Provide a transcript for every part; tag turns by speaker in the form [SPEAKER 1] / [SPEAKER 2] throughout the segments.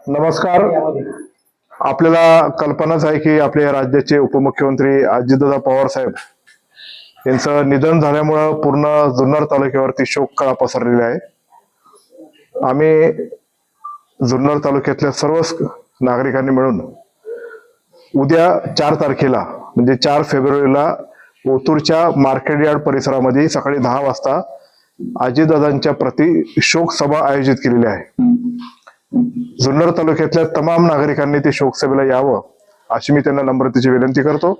[SPEAKER 1] नमस्कार. आपल्याला कल्पनाच आहे की आपल्या राज्याचे उपमुख्यमंत्री अजितदादा पवार साहेब यांचं निधन झाल्यामुळं पूर्ण जुन्नर तालुक्यावरती शोककळा पसरलेला आहे. आम्ही जुन्नर तालुक्यातल्या सर्वच नागरिकांनी मिळून उद्या 4 तारखेला म्हणजे 4 फेब्रुवारीला ओतूरच्या मार्केट यार्ड परिसरामध्ये सकाळी 10 वाजता अजितदादांच्या प्रति शोक सभा आयोजित केलेली आहे. जुन्नर तालुक्यातल्या तमाम नागरिकांनी ते शोकसभेला यावं अशी मी त्यांना नम्रतेची विनंती करतो.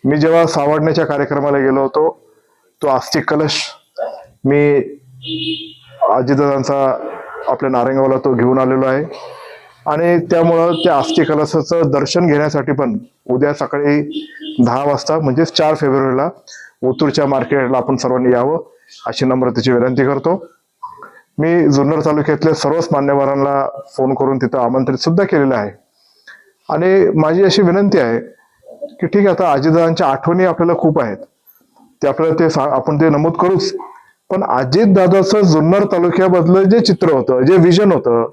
[SPEAKER 1] मी जेव्हा सावडण्याच्या कार्यक्रमाला गेलो होतो, तो आस्तिक कलश मी अजितदादांचा आपल्या नारायणगावला तो घेऊन आलेलो आहे आणि त्यामुळं त्या आस्तिक कलशाचं दर्शन घेण्यासाठी पण उद्या सकाळी 10 वाजता म्हणजेच 4 फेब्रुवारीला ओतूरच्या मार्केटला आपण सर्वांनी यावं अशी नम्रतेची विनंती करतो. मी जुन्नर तालुक्यातल्या सर्वच मान्यवरांना फोन करून तिथं आमंत्रित सुद्धा केलेलं आहे आणि माझी अशी विनंती आहे की ठीक आहे, आता अजितदादांच्या आठवणी आपल्याला खूप आहेत, ते आपल्याला आपण ते नमूद करूच, पण अजितदादाचं जुन्नर तालुक्याबद्दल जे चित्र होतं, जे विजन होतं,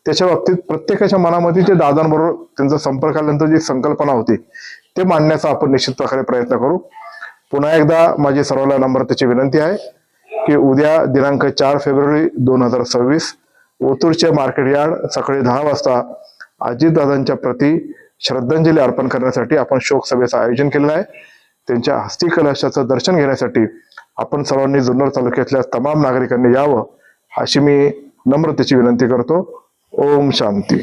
[SPEAKER 1] त्याच्या बाबतीत प्रत्येकाच्या मनामध्ये जे दादांबरोबर त्यांचा संपर्क आल्यानंतर जी संकल्पना होती ते मांडण्याचा आपण निश्चित प्रकारे प्रयत्न करू. पुन्हा एकदा माझी सर्वांना नम्रतेची विनंती आहे की उद्या दिनांक 4 फेब्रुवारी 2026 ओतूरचे मार्केट यार्ड सकाळी 10 वाजता अजितदादांच्या प्रति श्रद्धांजली अर्पण करण्यासाठी आपण शोक सभेचं आयोजन केलेलं आहे. त्यांच्या हस्ती कलशाचं दर्शन घेण्यासाठी आपण सर्वांनी जुन्नर तालुक्यातल्या तमाम नागरिकांनी यावं अशी मी नम्रतेची विनंती करतो. ओम शांती.